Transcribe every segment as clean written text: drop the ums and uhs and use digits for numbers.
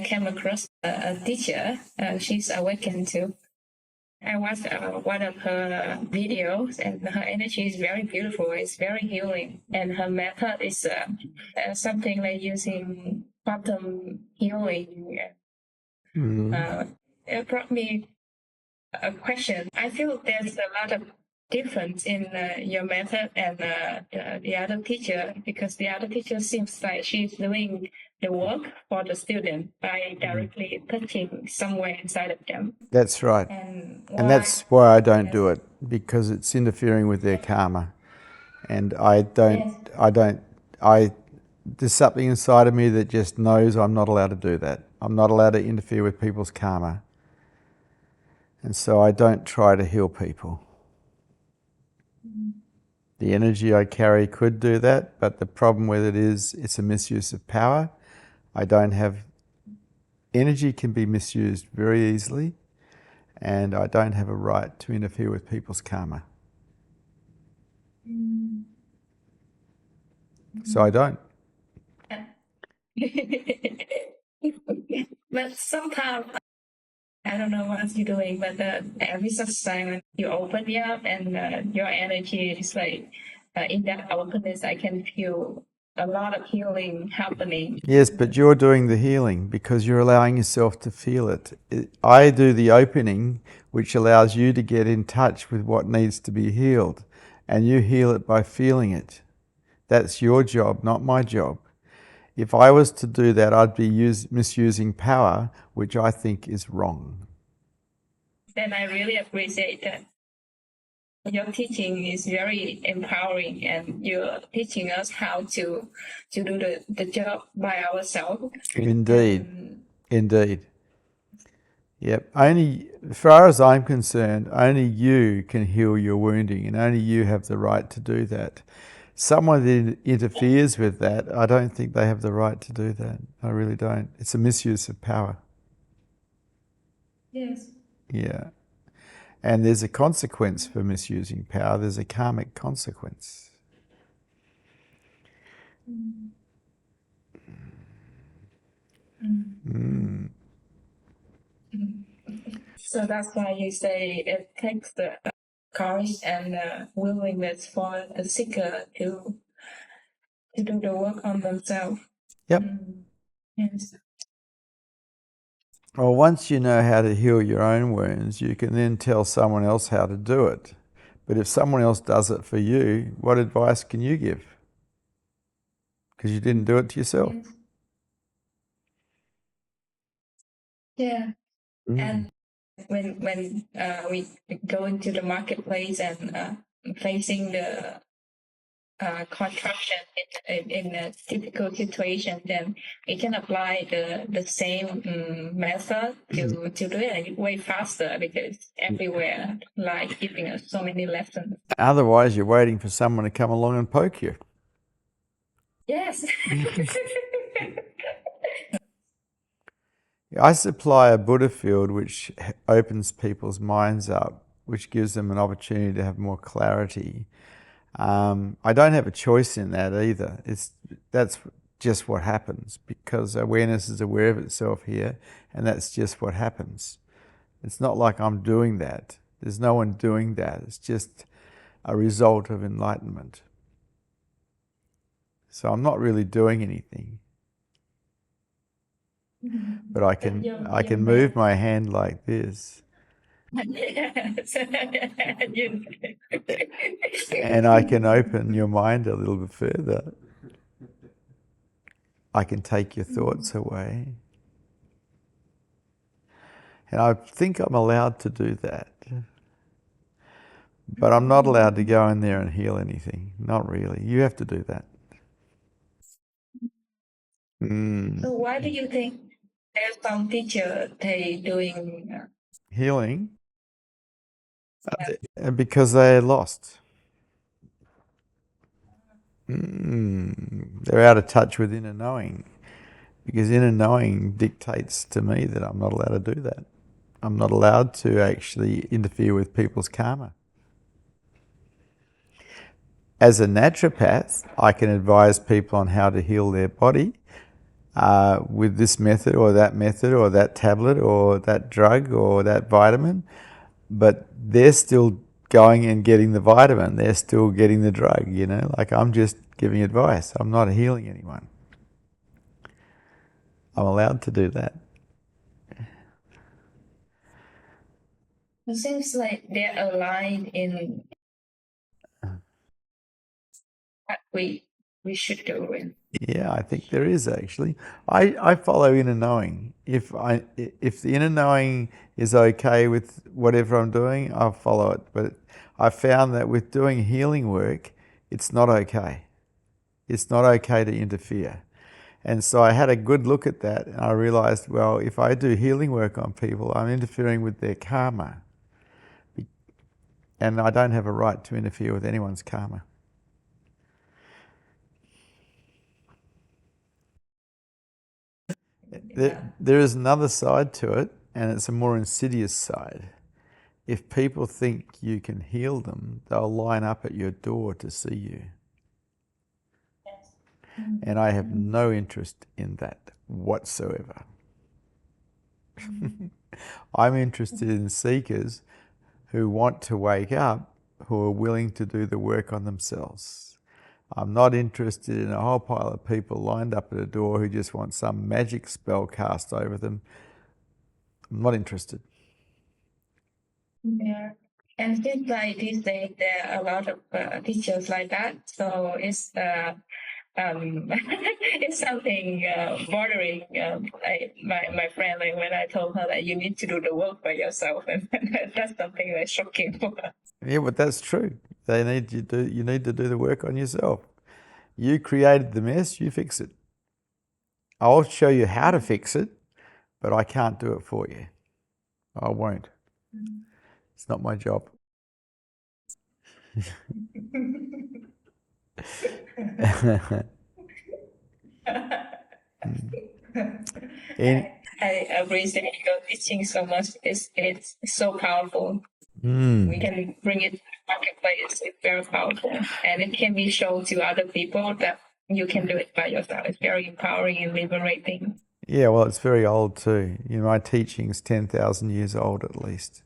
came across a teacher. She's awakened too. I watched one of her videos, and her energy is very beautiful. It's very healing, and her method is something like using quantum healing. It brought me a question. I feel there's a lot of difference in your method and the other teacher, because the other teacher seems like she's doing the work for the student by directly touching somewhere inside of them. That's right. And that's why I don't do it, because it's interfering with their karma. And there's something inside of me that just knows I'm not allowed to do that. I'm not allowed to interfere with people's karma. And so I don't try to heal people. The energy I carry could do that, but the problem with it is it's a misuse of power. Energy can be misused very easily, and I don't have a right to interfere with people's karma. So I don't. But sometimes, I don't know what you're doing, but every such time when you open it up and your energy is like, in that openness, I can feel a lot of healing happening. Yes, but you're doing the healing because you're allowing yourself to feel it. I do the opening, which allows you to get in touch with what needs to be healed, and you heal it by feeling it. That's your job, not my job. If I was to do that, I'd be misusing power, which I think is wrong. Then I really appreciate that. Your teaching is very empowering, and you're teaching us how to do the job by ourselves. Indeed. Indeed. Yep. Only, as far as I'm concerned, only you can heal your wounding, and only you have the right to do that. Someone that interferes with that, I don't think they have the right to do that. I really don't. It's a misuse of power. Yes. Yeah. And there's a consequence for misusing power. There's a karmic consequence. So that's why you say it takes the courage and willingness for the seeker to do the work on themselves. Yep. Yes. Well, once you know how to heal your own wounds, you can then tell someone else how to do it. But if someone else does it for you, what advice can you give? Because you didn't do it to yourself. Yeah. And when we go into the marketplace and facing the contraction in a difficult situation, then we can apply the same method to do it way faster, because everywhere life giving us so many lessons. Otherwise, you're waiting for someone to come along and poke you. Yes. I supply a Buddha field which opens people's minds up, which gives them an opportunity to have more clarity. I don't have a choice in that either. That's just what happens, because awareness is aware of itself here, and that's just what happens. It's not like I'm doing that. There's no one doing that. It's just a result of enlightenment. So I'm not really doing anything. But I can move my hand like this. And I can open your mind a little bit further. I can take your thoughts away. And I think I'm allowed to do that. But I'm not allowed to go in there and heal anything. Not really. You have to do that. So why do you think there's some teacher they doing healing? Because they're lost. They're out of touch with inner knowing, because inner knowing dictates to me that I'm not allowed to do that. I'm not allowed to actually interfere with people's karma. As a naturopath, I can advise people on how to heal their body, with this method or that tablet or that drug or that vitamin, but they're still going and getting the vitamin. They're still getting the drug, you know, like I'm just giving advice. I'm not healing anyone. I'm allowed to do that. It seems like they're aligned in what we should do. Yeah, I think there is actually. I follow inner knowing. If the inner knowing is okay with whatever I'm doing, I'll follow it. But I found that with doing healing work, it's not okay. It's not okay to interfere. And so I had a good look at that, and I realized, well, if I do healing work on people, I'm interfering with their karma. And I don't have a right to interfere with anyone's karma. There is another side to it, and it's a more insidious side. If people think you can heal them, they'll line up at your door to see you. Yes. And I have no interest in that whatsoever. I'm interested in seekers who want to wake up, who are willing to do the work on themselves. I'm not interested in a whole pile of people lined up at a door who just want some magic spell cast over them. I'm not interested. Yeah. And seems like these days there are a lot of teachers like that. So it's it's something bothering my friend, like when I told her that you need to do the work by yourself, and that's something that's shocking for her. Yeah, but that's true. You need to do the work on yourself. You created the mess, you fix it. I'll show you how to fix it, but I can't do it for you. I won't. It's not my job. I appreciate your teaching so much. It's so powerful. We can bring it to the marketplace. It's very powerful, and it can be shown to other people that you can do it by yourself. It's very empowering and liberating. Yeah, well, it's very old too. You know, my teaching's 10,000 years old at least.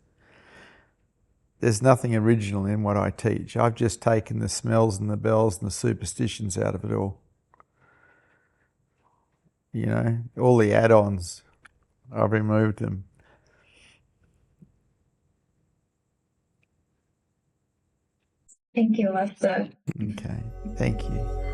There's nothing original in what I teach. I've just taken the smells and the bells and the superstitions out of it all. You know, all the add-ons, I've removed them. Thank you, Master. Okay, thank you.